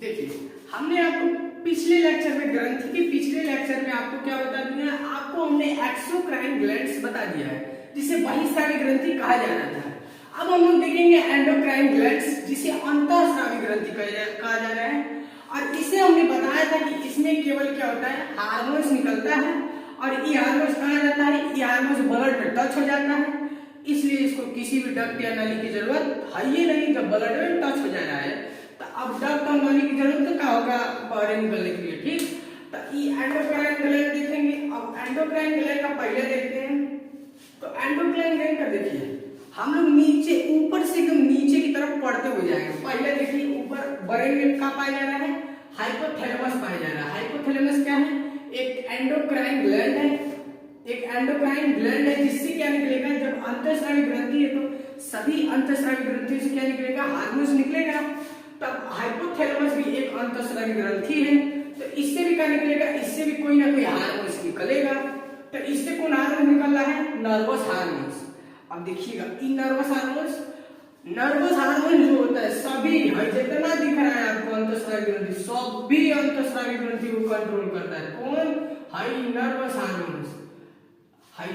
देखिए, हमने आपको पिछले लेक्चर में ग्रंथि के पिछले लेक्चर में आपको क्या बता दिया, आपको हमने एक्सोक्राइन ग्लैंड्स बता दिया है जिसे बहिस्रावी ग्रंथि कहा जाना था। अब हम लोग देखेंगे एंडोक्राइन ग्लैंड्स जिसे अंतःस्रावी ग्रंथि कहा जा रहा है। और इसे हमने बताया था कि इसमें केवल क्या होता है, हार्मोन्स निकलता है और ये हार्मोन्स कहा जाता है, ये हार्मोन्स ब्लड में टच हो जाता है, इसलिए इसको किसी भी डक्ट या नली की जरूरत है ही नहीं। जब ब्लड में टच हो जा रहा है तो अब डक्ट और नली की जरूरत तो क्या होगा, बाहर निकलने के लिए। ठीक, तो ये एंडोक्राइन ग्लैंड देखेंगे। अब एंडोक्राइन ग्लैंड का पहले देखते हैं। तो एंडोक्राइन ग्लैंड का देखिए, हम लोग नीचे ऊपर से एकदम नीचे की तरफ पढ़ते हुए जाएंगे। पहले देखिए ऊपर ब्रेन में क्या पाया जा रहा है, हाइपोथैलेमस पाया जा रहा है। हाइपोथैलेमस क्या है, एक एंडोक्राइन ग्लैंड है, एक एंडोक्राइन ग्लैंड है जिससे क्या निकलेगा, जब अंतःस्रावी ग्रंथि है तो सभी अंतःस्रावी ग्रंथियों से क्या निकलेगा, हार्मोन्स निकलेगा। तब हाइपोथैलेमस भी एक अंतःस्रावी ग्रंथि है, तो इससे भी क्या निकलेगा, इससे भी कोई ना कोई हार्मोन्स निकलेगा। तो इससे कौन हार्मोन निकल रहा है, नर्वस हार्मोन्स। अब देखिएगा इन नर्वस हार्मोन जो होता है सभी जितना दिख रहा है आपको अंतःस्रावी ग्रंथि, सभी अंतःस्रावी ग्रंथि को कंट्रोल करता है। कौन, हाई नर्वस हार्मोन्स।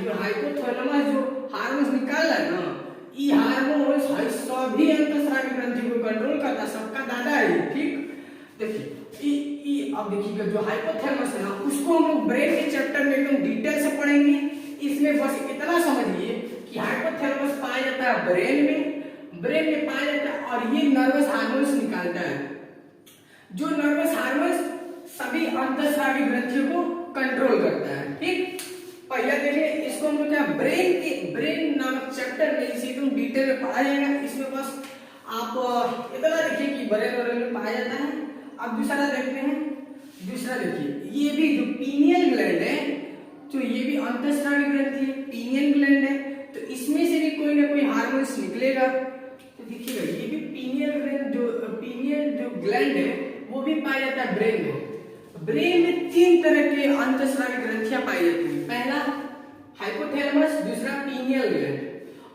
जो हाइपोथैलेमस जो हार्मोन्स निकाल रहा है ना, ये हार्मोन्स सभी अंतःस्रावी ग्रंथि को कंट्रोल करता है, सबका दादा है। ठीक, देखिए अब देखिएगा जो हाइपोथैलेमस है ना, उसको हम लोग ब्रेन के चैप्टर में एकदम डिटेल से पढ़ेंगे। इसमें बस इतना समझिए कि हाइपोथैलेमस पाया जाता है ब्रेन में पाया जाता है और ये नर्वस हार्मोन्स निकालता है। जो नर्वस हार्मोन्स सभी अंतःस्रावी ग्रंथियों को कंट्रोल करता है। ठीक, पहले देखिए इसको हम लोग क्या ब्रेन नामक चैप्टर में इसे एकदम डिटेल में पढ़ा जाएगा। इसमें बस आप इतना देखिए कि ब्रेन में पाया जाता है। अब दूसरा देखते हैं। दूसरा देखिए, ये भी जो पीनियल ग्लैंड है, तो ये भी अंतःस्रावी ग्रंथि है, पीनियल ग्लैंड है, तो इसमें से भी कोई ना कोई हार्मोन्स निकलेगा। तो देखिएगा ये भी पीनियल जो ग्लैंड है वो भी पाया जाता है ब्रेन में। ब्रेन में तीन तरह के अंतःस्रावी ग्रंथियां पाई जाती हैं। पहला हाइपोथैलेमस, दूसरा पीनियल ग्लैंड,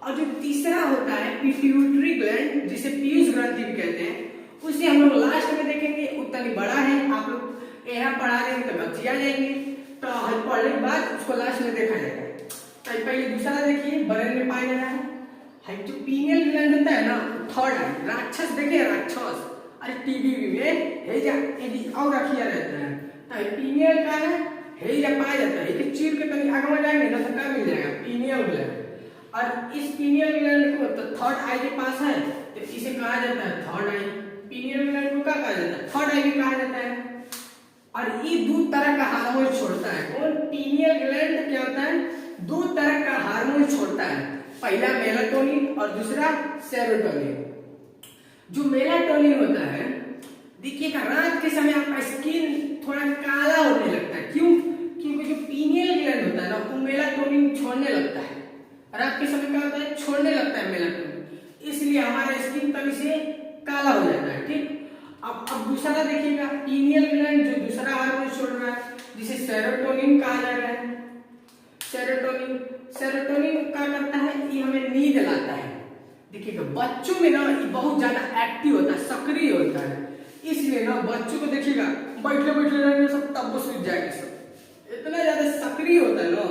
और जो तीसरा होता है पिट्यूटरी ग्लैंड जिसे पीयूष ग्रंथि भी कहते हैं, उसे हम लोग लास्ट में देखेंगे। उतना ही बड़ा है, आप लोग यहाँ पढ़ा देंगे तो बच्चे आ जाएंगे, तो पढ़ने के बाद उसको लास्ट में देखा जाएगा। तो पहले दूसरा देखिए, ब्रेन में पाया जाता है। जो पीनियल ग्लैंड होता है ना, थर्ड आई, राक्षस देखे, राक्षस, अरे टीवी में हेजा और रखिया रहता है। तो पीनियल का है, हेजा पाया जाता है। कि चीर के कहीं आगे में जाएंगे ना तो क्या मिल जाएगा, पीनियल ग्लैंड। और इस पीनियल ग्लैंड को तो थर्ड आई के पास है, तो इसे कहा जाता है थर्ड आई। पीनियल ग्लैंड को क्या कहा जाता है, थर्ड आई भी कहा जाता है। और ये दो तरह का हार्मोन छोड़ता है। कौन, पीनियल ग्लैंड क्या होता है, दो तरह का हार्मोन छोड़ता है। पहला मेलाटोनिन और दूसरा सेरोटोनिन। जो मेलाटोनिन होता है, देखिएगा रात के समय आपका स्किन थोड़ा काला होने लगता है। क्यों, क्योंकि जो पीनियल ग्लैंड होता है ना, वो मेलाटोनिन छोड़ने लगता है। रात के समय क्या होता है, छोड़ने लगता है मेलाटोनिन, इसलिए हमारा स्किन तभी से काला हो जाता है। ठीक, अब दूसरा देखिएगा, पीनियल ग्लैंड जो दूसरा हार्मोन छोड़ रहा है जिसे सेरोटोनिन कहा जा रहा है। सेरोटोनिन क्या करता है, ये हमें नींद लाता है। देखिएगा बच्चों में ना ये बहुत ज्यादा एक्टिव होता है, सक्रिय होता है, इसलिए ना बच्चों को देखिएगा बैठे रहेंगे सब, तब वो सूझ जाएंगे सब। इतना ज्यादा सक्रिय होता है ना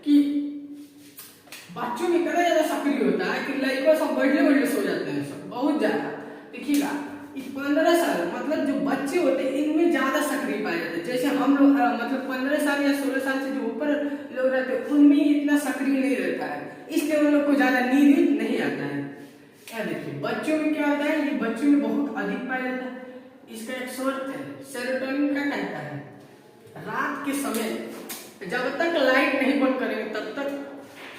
कि बच्चों में इतना ज्यादा सक्रिय होता है कि लड़कों सब बैठे सो जाते हैं सब, बहुत ज्यादा। देखिएगा 15 साल मतलब जो बच्चे होते हैं इनमें ज्यादा सक्रिय पाए जाते हैं। जैसे हम लोग मतलब 15 साल या 16 साल से जो ऊपर लोग रहते हैं उनमें इतना सक्रिय नहीं रहता है, इसलिए उन लोग को ज्यादा नींद नहीं आता है। क्या देखिए बच्चों में क्या होता है, ये बच्चों में बहुत अधिक पाया जाता है। इसका एक शोर्ट है, सेरोटोनिन क्या कहता है, रात के समय जब तक लाइट नहीं बंद करेंगे तब तक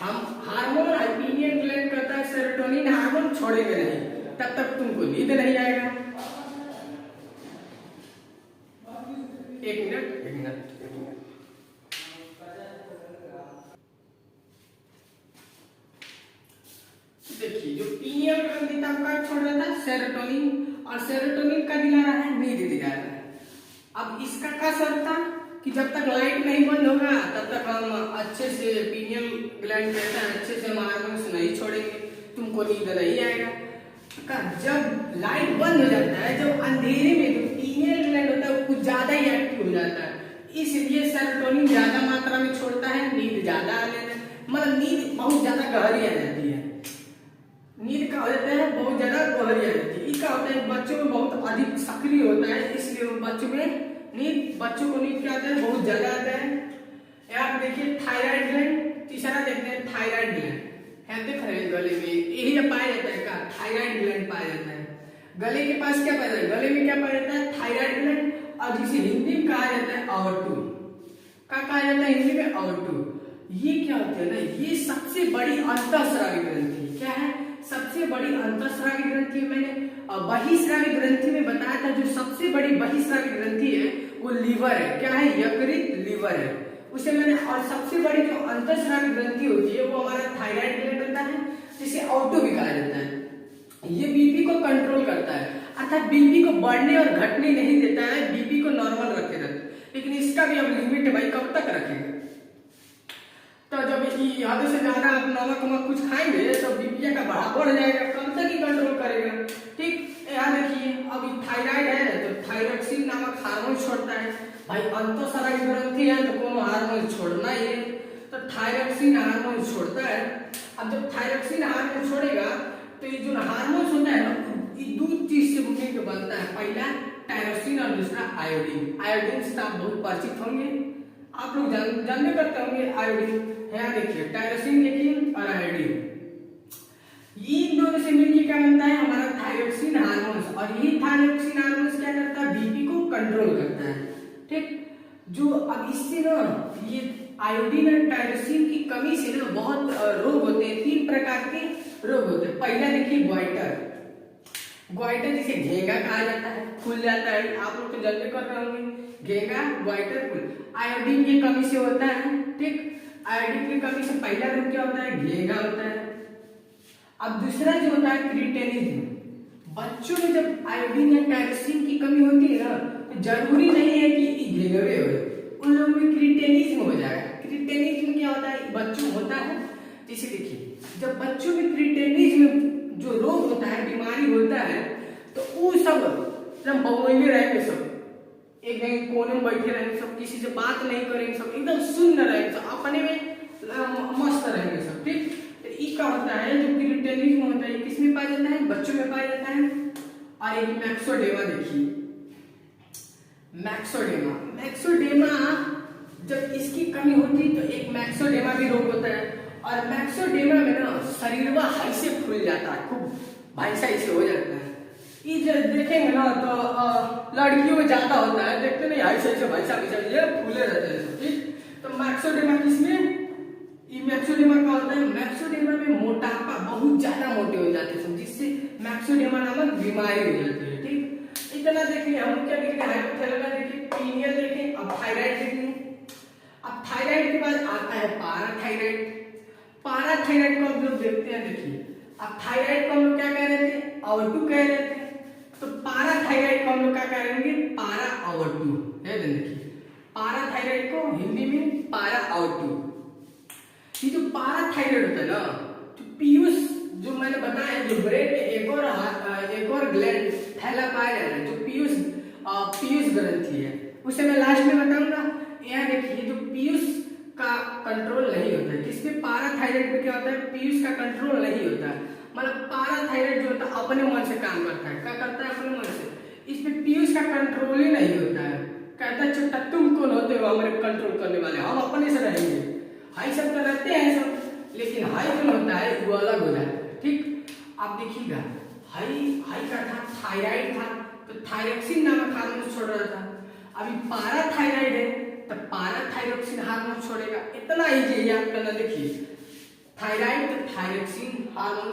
हम हार्मोन पीनियल ग्लैंड करता है सेरोटोनिन हार्मोन छोड़ेंगे नहीं, तब तक तुमको नींद नहीं आएगा। एक मिनट। देखिए जो पीनियल ग्रंथि का छोड़ रहा था सेरोटोनिन, और सेरोटोनिन का दिला रहा है, नींद दिला रहा है। अब इसका क्या शर्त था कि जब तक लाइट नहीं बंद होगा तब तक हम अच्छे से, पीनियल ग्लैंड कहता है, अच्छे से हम हार्मोन्स नहीं छोड़ेंगे, तुमको नींद नहीं आएगा। जब लाइट बंद हो जाता है, जब अंधेरे में जो पीनियल ग्लैंड होता है वो कुछ ज्यादा ही एक्टिव हो जाता है, इसलिए सेरोटोनिन ज्यादा मात्रा में छोड़ता है, नींद ज्यादा आ जाता है, मतलब नींद बहुत ज्यादा गहरी आ जाती है, नींद का हो जाता है बहुत ज्यादा गहरी आ जाती है। इसका होता है बच्चों में बहुत अधिक सक्रिय होता है, इसलिए बच्चों को नींद क्या आता है बहुत ज्यादा आता है। यहाँ देखिए थायराइड ग्लैंड, तीसरा देखते हैं थायराइड ग्लैंड है, देख रहे हैं गले में यही पाया जाता है का थायराइड ग्लैंड पाया जाता है। गले के पास क्या पाया जाता है, गले में क्या पाया जाता है थायराइड ग्लैंड, और जिसे हिंदी में कहा जाता है अवटू, क्या कहा जाता है हिंदी में अवटू। ये क्या होता है ना, ये सबसे बड़ी अंतःस्रावी ग्रंथि क्या है, सबसे बड़ी अंतःस्रावी ग्रंथि। मैंने बहिस्रावी ग्रंथि में बताया था, जो सबसे बड़ी बहिस्रावी ग्रंथि है वो लीवर है, क्या है यकृत लीवर है उसे मैंने, और सबसे बड़ी जो अंतःस्रावी ग्रंथि होती है वो हमारा थायराइड ग्लैंड होता है, जिसे ऑटो भी कहा जाता है। ये बीपी को कंट्रोल करता है, अर्थात बीपी को बढ़ने और घटने नहीं देता है, बीपी को नॉर्मल रखे रहता है, लेकिन इसका भी अब लिमिट है भाई, कब तक रखेगा। तो जब हद से ज्यादा आप नमक कुछ खाएंगे तो बीपी का बढ़ जाएगा, कब तक ही कंट्रोल करेगा। ठीक, यहाँ देखिए अभी थायराइड है तो थायरोक्सिन नामक हार्मोन छोड़ता है, भाई अंतःस्रावी ग्रंथि है तो कोनो हार्मोन छोड़ना ही है, तो थायरोक्सिन हार्मोन छोड़ता है। अब जब थायरोक्सिन हार्मोन छोड़ेगा तो ये जो हार्मोन होता है ना, ये दो चीज से मिलकर बनता है, पहला टायरोसिन और दूसरा आयोडीन। आयोडीन से आप बहुत परिचित होंगे, आप लोग जानने करते होंगे आयोडीन। यहाँ देखिए टायरोसिन देखिए और आयोडीन, इन दोनों से मिलकर क्या बनता है हमारा थायरोक्सिन हार्मोन, और ये थायरोक्सिन हार्मोन क्या करता है बीपी को कंट्रोल करता है। ठीक, जो अब इससे ना ये आयोडीन और टायरोसिन की कमी से ना बहुत रोग होते हैं, 3 प्रकार के रोग होते हैं। पहला देखिए ग्वाइटर जिसे घेंगा कहा जाता है, फूल जाता है, आप लोग तो जानते कर रहे होंगे घेंगा ग्वाइटर फूल, आयोडीन की कमी से होता है। ठीक, आयोडीन की कमी से पहला रोग क्या होता है घेंगा होता है। अब दूसरा जो होता है क्रिटेनिज्म, बच्चों में जब आयोडीन या टायरोसिन की कमी होती है ना तो जरूरी नहीं है कि घेंगवे हो, उन लोगों में क्रिटेनिज्म हो जाएगा। क्रिटेनिज्म क्या होता है, बच्चों होता है, जैसे देखिए जब बच्चों में क्रिटेनिज्म जो रोग होता है बीमारी होता है तो वो सब एकदम बमोइले रहेंगे, सब एक जगह कोने में बैठे रहेंगे, सब किसी से बात नहीं करेंगे, सब एकदम शून्य रहेंगे, सब अपने में मस्त रहेंगे सब। ठीक, क्या होता है जो क्रिटेनिज्म होता है किसमें पाया जाता है, बच्चों में पाया जाता है। और एक मैक्सोडेमा देखिए, मैक्सोडेमा जब इसकी कमी होती है तो एक मैक्सोडेमा भी रोग होता है, और मैक्सोडेमा में ना शरीरवा ऐसे फूल जाता है, खूब भाई सा ऐसे हो जाता है। ये जब देखेंगे ना तो लड़कियों में ज्यादा होता है, देखते नहीं ऐसे भाई सा ये फूले रहते हैं। ठीक, तो मैक्सोडेमा किसमें, मैक्सोडेमा क्या होता है, मैक्सोडेमा में मोटापा बहुत ज्यादा मोटे हो जाते हैं, जिससे मैक्सोडेमा नामक बीमारी हो जाती है। ठीक, इतना देखिए हम क्या देख रहे हैं, हाइपोथैलेमस देखिए, पीनियल देखिए, अब थायराइड देखिए। अब थायराइड के बाद आता है पाराथायराइड। पाराथायराइड को हम लोग देखते हैं, देखिए अब थायराइड को हम लोग क्या कह रहे थे, अवटू कह रहे थे, तो पाराथायराइड को हम लोग क्या कहेंगे, पारा अवटू है। देखिए पाराथायराइड को हिंदी में पारा अवटू। ये जो पाराथायराइड होता है ना, तो पीयूष जो मैंने बताया, जो ब्रेन में एक और ग्लैंड थैला पाया जा रहा है, जो पीयूष ग्रंथि है, उसे मैं लास्ट में बताऊंगा। यहाँ देखिए जो पीयूष का कंट्रोल नहीं होता है, जिसमें पाराथायराइड में क्या होता है, पीयूष का कंट्रोल नहीं होता है, मतलब पाराथायराइड जो होता है अपने मन से काम करता है, क्या करता है अपने मन से, इसमें पीयूष का कंट्रोल ही नहीं होता है। कहता है चुट्टा तुम कौन होते हो हमारे कंट्रोल करने वाले, हम अपने से रहेंगे। हाई सब तो रहते हैं सब, लेकिन हाई जो होता है वो अलग हो जाता है। ठीक, आप देखिएगा हाई का था थायराइड था तो थायरोक्सिन नामक हार्मोन छोड़ रहा था, अभी पाराथायराइड है तो पाराथायरोक्सिन हार्मोन छोड़ेगा। इतना इजी याद करना, देखिए थायराइड तो थायरोक्सिन हार्मोन,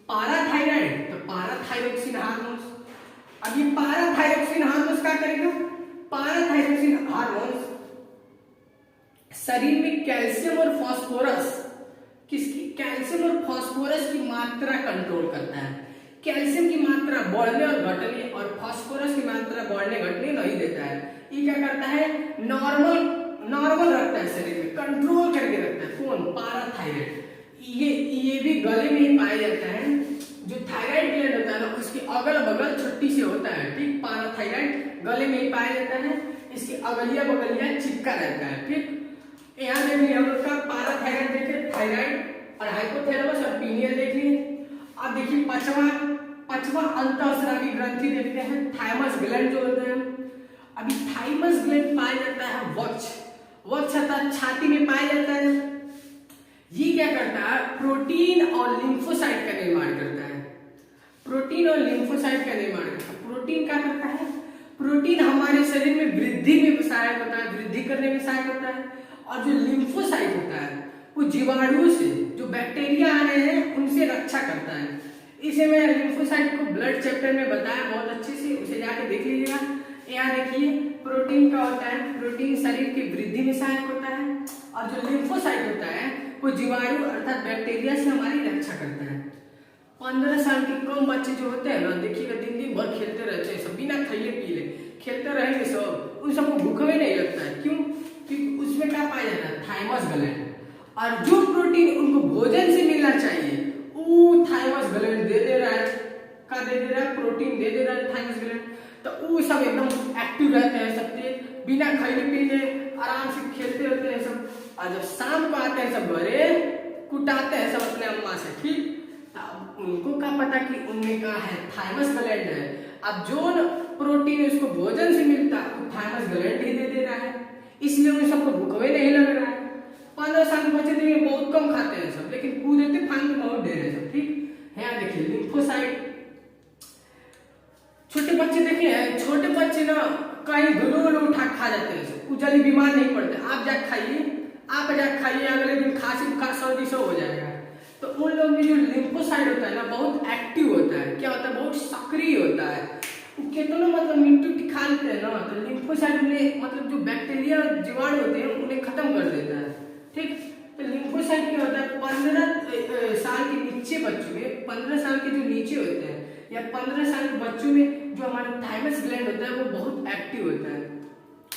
पाराथायराइड तो पाराथायरोक्सिन हार्मोन। अब ये पाराथायरोक्सिन हार्मोन क्या करेगा, पाराथायरोक्सिन हार्मोन शरीर में कैल्शियम और फास्फोरस की मात्रा कंट्रोल करता है। कैल्शियम की मात्रा बढ़ने और घटने और फास्फोरस की मात्रा बढ़ने घटने नहीं देता है। ये क्या करता है, नॉर्मल रखता है, शरीर में कंट्रोल करके रखता है। कौन, पाराथायराइड। ये भी गले में ही पाया जाता है। जो थायराइड ग्लैंड होता है ना, उसके अगल बगल छुट्टी से होता है। ठीक, पाराथायराइड गले में ही पाया जाता है, इसकी अगलिया बगलिया चिपका रहता है। ठीक, यहाँ देख लिए हम लोग का पाराथायराइड देखे, थायराइड और हाइपोथैलेमस और पीनियल देख लिए। अब देखिए पांचवा अंतःस्रावी ग्रंथि देखते हैं, थाइमस ग्लैंड जो होता है। अभी थाइमस ग्लैंड पाया जाता है वक्ष अर्थात छाती में पाया जाता है। ये क्या करता है, प्रोटीन और लिम्फोसाइट का निर्माण करता है। प्रोटीन और लिम्फोसाइट का निर्माण करता है। प्रोटीन क्या करता है, प्रोटीन हमारे शरीर में वृद्धि में सहायक होता है, वृद्धि करने में सहायक होता है। और जो लिम्फोसाइट होता है वो जीवाणु से, जो बैक्टीरिया आ रहे हैं उनसे रक्षा करता है। इसे मैं लिम्फोसाइट को ब्लड चैप्टर में बताया बहुत अच्छे से, उसे जाके देख लीजिएगा। यहाँ देखिए प्रोटीन का होता है, प्रोटीन शरीर की वृद्धि में सहायक होता है। और जो लिम्फोसाइट होता है वो जीवाणु अर्थात बैक्टीरिया से हमारी रक्षा करता है। 15 साल के कम बच्चे जो होते हैं ना, देखिएगा दिन भर खेलते रहते हैं सब, बिना खाइले पीले खेलते रहेंगे सब, उन सबको भूख भी नहीं लगता है। क्यों? क्योंकि उसमें क्या पाया जाता है, थाइमस ग्लैंड। और जो प्रोटीन उनको भोजन से मिलना चाहिए वो थाइमस ग्लैंड दे रहा है। क्या दे रहा है, प्रोटीन दे रहा है थाइमस ग्लैंड। तो वो सब एकदम एक्टिव रहते हैं, सबके बिना खाइले पीले आराम से खेलते रहते हैं सब। और जब शाम को आते हैं सब घरे, कुटाते हैं सब अपने अम्मा से। ठीक, उनको क्या पता कि उनमें क्या है, थाइमस ग्लैंड है। अब जो प्रोटीन उसको भोजन से मिलता है वो थाइमस ग्लैंड ही दे रहा है, इसलिए उन सबको भूख भी नहीं लग रहा है। 15 साल के बच्चे देखिए बहुत कम खाते हैं सब, लेकिन कूदते फांदते बहुत ढेर है सब। ठीक, यहाँ देखिए लिम्फोसाइट। छोटे बच्चे देखिए, छोटे बच्चे ना कहीं धुलो उठा खा जाते हैं सब, जल्दी बीमार नहीं पड़ते। आप जाके खाइए, अगले दिन खांसी बुखार सर्दी सब हो जाएगा। तो उन लोग में जो लिम्फोसाइट होता है ना बहुत एक्टिव होता है। क्या होता है, बहुत सक्रिय होता है। कितना मतलब मिट्टी खा लेते हैं ना, तो लिम्फोसाइट में मतलब जो बैक्टीरिया जीवाणु होते हैं उन्हें खत्म कर देता है। ठीक, तो लिम्फोसाइट क्या होता है, 15 साल के नीचे बच्चों में, 15 साल के जो नीचे होते हैं या 15 साल के बच्चों में जो हमारा थाइमस ग्लैंड होता है वो बहुत एक्टिव होता है।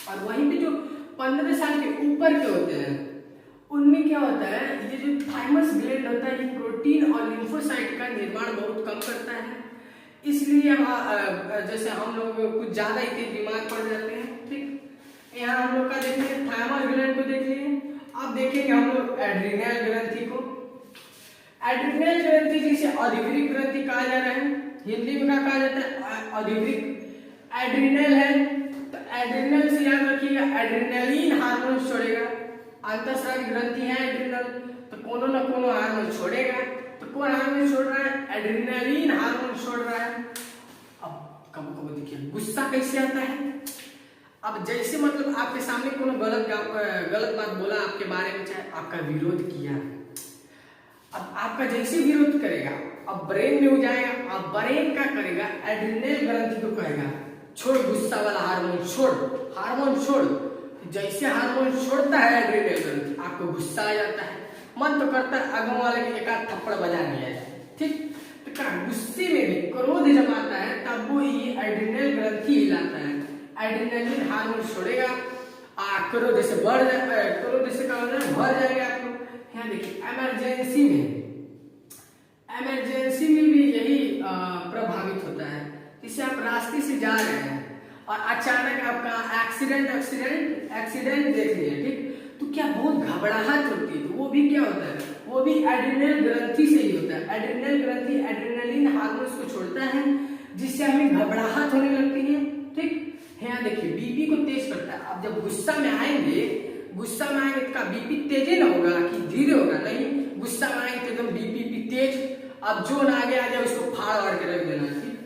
और वहीं पे जो 15 साल के ऊपर के होते हैं उनमें क्या होता है, ये जो थाइमस ग्लैंड होता है ये प्रोटीन और लिम्फोसाइट का निर्माण बहुत कम करता है। इसलिए जैसे हम लोग कुछ ज्यादा ही तेज बीमार पड़ जाते हैं। ठीक, यहाँ हम लोग का देखिए थाइमस ग्लैंड को देखिए। अब देखेंगे हम लोग एड्रिनल ग्रंथि को। एड्रिनल ग्रंथि जिसे अधिवृक्क ग्रंथि कहा जा रहा है, हिंदी में क्या कहा जाता है, अधिवृक्क। एड्रिनल है तो एड्रिनल से याद रखिएगा एड्रिनलिन हार्मोन छोड़ेगा। अंतःस्रावी ग्रंथि है एड्रिनल, तो कोनो न कोनो हार्मोन छोड़ेगा। तो कौन हार्मोन छोड़ रहा है, एड्रिनलिन हार्मोन छोड़ रहा है। अब कब देखिए गुस्सा कैसे आता है। अब जैसे मतलब आपके सामने कोनो गलत बात बोला आपके बारे में, चाहे आपका विरोध किया, अब आपका जैसे विरोध करेगा अब ब्रेन में हो जाएगा। अब ब्रेन क्या करेगा, एड्रिनल ग्रंथि को कहेगा छोड़ गुस्सा वाला हार्मोन छोड़। जैसे हार्मोन छोड़ता है एड्रिनल ग्रंथि, आपको गुस्सा आ जाता है, मन तो करता है आगम वाले के एक आध थप्पड़ बजा दिया जाए। ठीक, तो क्या गुस्से में भी क्रोध जब आता है तब वो ये एड्रिनल ग्रंथि हिलाता है, एड्रिनलिन हार्मोन छोड़ेगा। क्रोध से बढ़ जाता है, क्रोध से क्या होता है, भर जाएगा आप लोग। यहाँ देखिए एमरजेंसी में भी यही प्रभावित होता है। जैसे आप रास्ते से जा रहे हैं और अचानक आपका एक्सीडेंट देख लिया। ठीक, तो क्या बहुत घबराहट होती है, तो वो भी क्या होता है, वो भी एड्रिनल ग्रंथि से ही होता है। एड्रिनल ग्रंथि एड्रिनलिन हार्मोन्स को छोड़ता है जिससे हमें घबराहट होने लगती है। ठीक, यहाँ देखिए बीपी को तेज करता है। अब जब गुस्सा में आएंगे तो बीपी तेज ना होगा कि धीरे होगा, नहीं, गुस्सा में आएंगे तो एकदम बीपी तेज। अब जो ना आगे आ जाए उसको फाड़ वाड़ के रख देना। ठीक,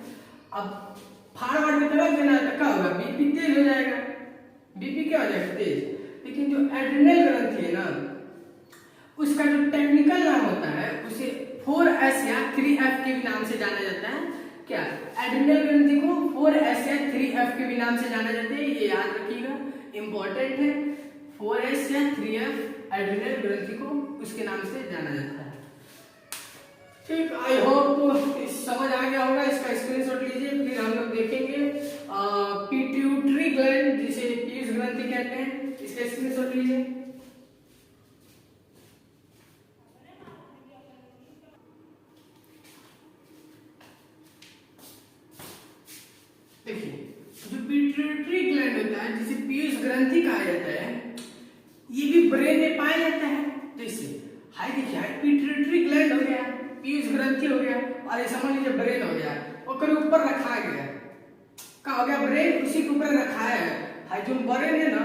अब फाड़ वाड़ के रख देना तो क्या होगा, बीपी तेज हो जाएगा। बीपी क्या हो जाएगा, तेज। लेकिन जो एड्रिनल ग्रंथि है ना उसका जो टेक्निकल नाम होता है उसे 4S या 3F के भी नाम से जाना जाता है। क्या, एड्रिनल ग्रंथि को 4S या 3F के भी नाम से जाना जाता है, ये याद रखिएगा, इंपॉर्टेंट है। 4S या 3F एड्रिनल ग्रंथि को उसके नाम से जाना जाता है। ठीक, आई होप समझ आ गया होगा। इसका स्क्रीनशॉट लीजिए। फिर हम लोग देखेंगे पिट्यूटरी ग्लैंड जिसे पीयूष ग्रंथि कहते हैं, इसका स्क्रीनशॉट लीजिए। देखिए जो पिट्यूटरी ग्लैंड होता है जिसे पीयूष ग्रंथि कहा जाता है, ये भी ब्रेन में पाया जाता है। जैसे हाई देखिए, हाई पिट्यूटरी ग्लैंड हो गया, पीयूष ग्रंथि हो गया, और ये समझ लीजिए ब्रेन हो गया, और ऊपर रखा गया, क्या हो गया, ब्रेन उसी के ऊपर रखा है। हाई जो ब्रेन है ना,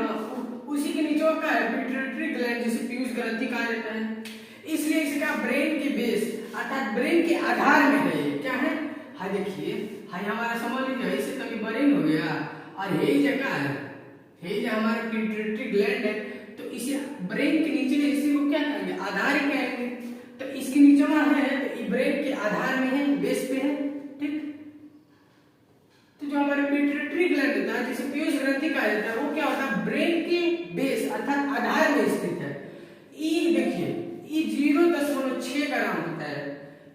उसी के नीचे का है पिट्यूटरी ग्लैंड जिसे पीयूष ग्रंथि कहा जाता है। इसलिए इसका ब्रेन के बेस अर्थात ब्रेन के आधार में है। ये क्या है, हाई देखिए, हाई हमारा समझ लीजिए ऐसे तभी ब्रेन हो गया, और यही जगह है, यही जो हमारा पिट्यूटरी ग्लैंड है, तो इसे ब्रेन के नीचे इसी को क्या कहेंगे, आधार कहेंगे। तो इसके नीचे में है, तो ये ब्रेन के आधार में है, बेस पे है, ठीक। तो जो हमारा पिट्यूटरी ग्लैंड होता है जिसे पीयूष ग्रंथि कहा जाता है, वो क्या होता है, ब्रेन के बेस अर्थात आधार में स्थित है। ये देखिए, ये 0.6 ग्राम होता है।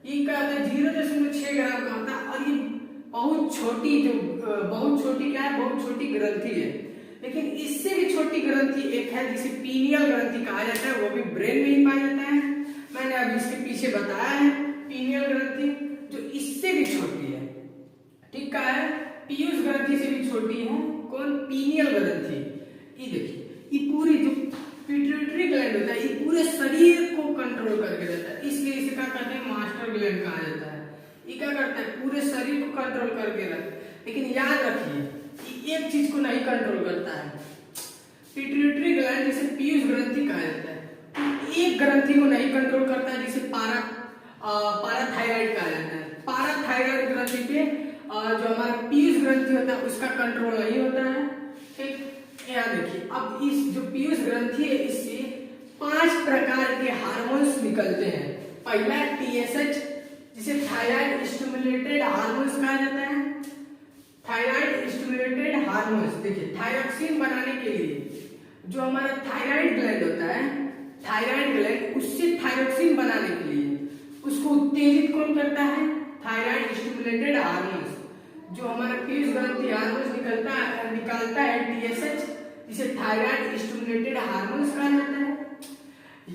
ये क्या होता है, 0.6 ग्राम का होता है, और ये बहुत छोटी, जो बहुत छोटी क्या है, बहुत छोटी ग्रंथि है। लेकिन इससे भी छोटी ग्रंथि एक है जिसे पीनियल ग्रंथि कहा जाता है, वो भी ब्रेन में ही पाया जाता है। मैंने अभी इसके पीछे बताया है पीनियल ग्रंथि, जो इससे भी छोटी है, ठीक है, पीयूष ग्रंथि से भी छोटी है। कौन, पीनियल ग्रंथि। ये देखिए, ये पूरी जो पिट्यूटरी ग्लैंड होता है, ये पूरे शरीर को कंट्रोल करके रहता है, इसलिए इसे क्या कहते हैं, मास्टर ग्लैंड कहा जाता है। ये क्या करता है, पूरे शरीर को कंट्रोल करके रखता है। लेकिन याद रखिए, एक चीज को नहीं कंट्रोल करता है, पिट्यूटरी ग्लैंड जिसे पीयूष ग्रंथि कहा जाता है, एक ग्रंथि को नहीं कंट्रोल करता है जिसे पाराथायराइड कहा जाता है। पाराथायराइड ग्रंथि पे जो हमारा पीयूष ग्रंथि होता है उसका कंट्रोल नहीं होता है, ठीक। यहाँ देखिए, अब इस जो पीयूष ग्रंथि है, इससे 5 प्रकार के हार्मोन्स निकलते हैं। पहला TSH जिसे थायराइड स्टिमुलेटेड हार्मोन्स कहा जाता है। थायराइड स्टिमुलेटेड हार्मोन्स, देखिए थायरोक्सिन बनाने के लिए जो हमारा थायराइड ग्लैंड होता है, थायराइड ग्लैंड उससे थायरोक्सिन बनाने के लिए उसको उत्तेजित कौन करता है, थायराइड स्टिमुलेटेड हार्मोन्स। जो हमारा पीयूष ग्रंथि हार्मोन्स निकालता है TSH जिसे थायराइड स्टिमुलेटेड हार्मोन्स कहा जाता है।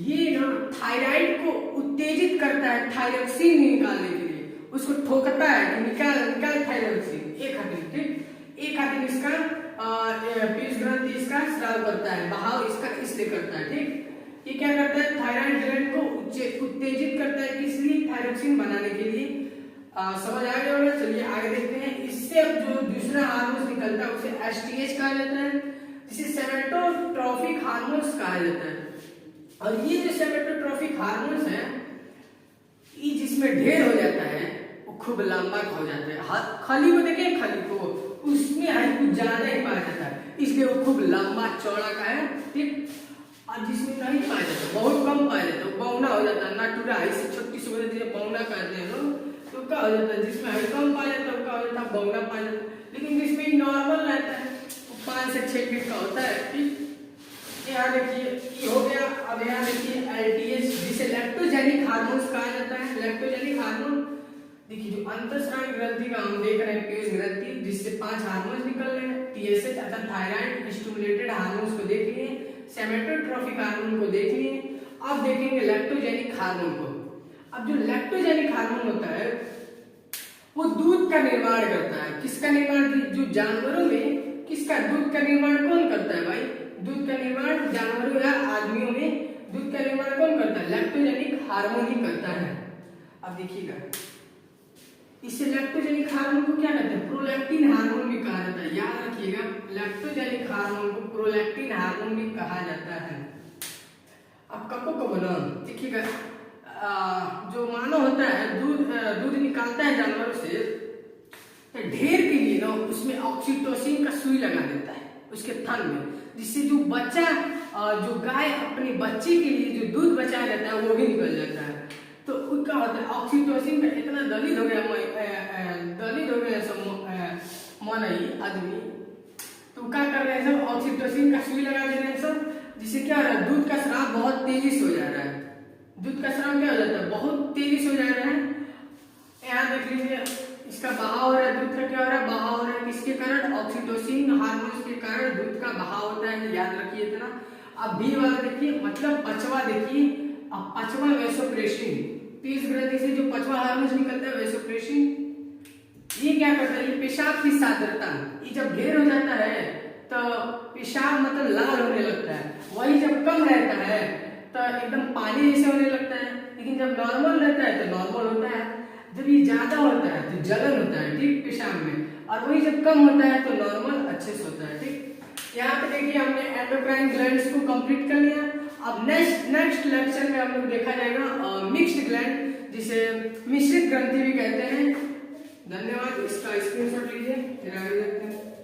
ये जो थायराइड को उत्तेजित करता है थायरोक्सिन निकालने के लिए, उसको ठोकता है कि निकाल थायरोक्सिन। एक हाथ, ठीक, एक हाथ इसका पीयूष ग्रंथि इसका स्राव करता है, बहाव इसका इसलिए करता है, ठीक। ये क्या करता है, थायराइड ग्लैंड को उत्तेजित करता है, किस लिए, थायरोक्सिन बनाने के लिए। समझ आ गया होगा। चलिए आगे देखते हैं। इससे अब जो दूसरा हार्मोन निकलता है उसे STH कहा जाता है, जिसे सोमेटोट्रोफिक हार्मोन्स कहा जाता है। और ये जो सोमेटोट्रोफिक हार्मोन्स है, ये जिसमें ढेर हो जाता है वो खूब लंबा हो जाता है। खली को देखें, खली को, उसमें कुछ ज्यादा ही पाया जाता है, इसलिए वो खूब लंबा चौड़ा का है, ठीक। और जिसमें नहीं पाया जाता, बहुत कम पाया जाता है, बौना हो जाता है, नाटूरा इससे छोटी सी वजह से बौना कहते हैं लोग। तो क्या हो जाता है, जिसमें कम पाया जाता है क्या हो जाता है, बौना पाया जाता है। लेकिन जिसमें नॉर्मल रहता है वो 5 से 6 फीट का होता है, ठीक। यहाँ देखिए, ये हो गया। अब यहाँ देखिए LTH जिसे लैक्टोजेनिक हार्मोन्स कहा जाता है। लैक्टोजेनिक हार्मोन देखिए, जो अंतःस्रावी ग्रंथि का हम देख रहे हैं पीयूष ग्रंथि, जिससे 5 हार्मोन्स निकल रहे हैं। TSH अर्थात थायराइड स्टिमुलेटेड हार्मोन्स को देख लिए, सोमेटोट्रोफिक हार्मोन को देख लिए। अब देखेंगे लैक्टोजेनिक हार्मोन को। अब जो लैक्टोजेनिक हार्मोन होता है वो दूध का निर्माण करता है। किसका निर्माण, जो जानवरों में किसका दूध का निर्माण कौन करता है भाई, दूध का निर्माण जानवरों या आदमियों में दूध का निर्माण कौन करता है, लैक्टोजेनिक हार्मोन ही करता है। अब देखिएगा, इससे लैक्टोजेनिक हार्मोन को क्या कहते हैं, प्रोलैक्टिन हार्मोन भी कहा जाता है। याद रखिएगा, लैक्टोजेनिक हार्मोन को प्रोलैक्टिन हार्मोन भी कहा जाता है। अब कपो कब ना देखिएगा, जो मानव होता है दूध निकालता है जानवरों से, तो ढेर के लिए ना उसमें ऑक्सीटोसिन का सुई लगा देता है उसके थन में, जिससे जो बच्चा जो गाय अपने बच्चे के लिए जो दूध बचाया जाता है वो भी निकल जाता है। तो क्या होता है, ऑक्सीटोसिन का इतना दलित हो गया सब मन आदमी, तो क्या कर रहे हैं सब, ऑक्सीटोसिन का सुई लगा दे रहे हैं सब, जिससे क्या हो रहा है, दूध का स्राव बहुत तेजी से हो जा रहा है। दूध का स्राव क्या हो जाता है, बहुत तेजी से हो जा रहा है। यहाँ देख लीजिए, इसका बहाव हो रहा है, दूध का क्या हो रहा है, बहाव हो रहा है। किसके कारण, ऑक्सीटोसिन हार्मोन के कारण दूध का बहाव होता है, याद रखिए इतना। अब बी वाला देखिए, मतलब पचवा देखिए। अब पचवा वैसोप्रेसिन, पीयूष ग्रंथि से जो पचवा हार्मोन निकलता है वैसोप्रेसिन, ये क्या करता है, ये पेशाब की सांद्रता, ये जब ढेर हो जाता है तो पेशाब मतलब लाल होने लगता है, वही जब कम रहता है तो एकदम पानी जैसे होने लगता है, लेकिन जब नॉर्मल रहता है तो नॉर्मल होता है। जब ये ज्यादा होता है तो जलन होता है, ठीक, पेशाब में, और वही जब कम होता है तो नॉर्मल अच्छे से होता है, ठीक। यहाँ पे देखिए हमने एंडोक्राइन ग्लैंड्स को कंप्लीट कर लिया। अब नेक्स्ट लेक्चर में हम लोग देखा जाएगा मिक्स्ड ग्लैंड, जिसे मिश्रित ग्रंथि भी कहते हैं। धन्यवाद, इसका स्क्रीनशॉट लीजिए, फिर आगे देखते हैं।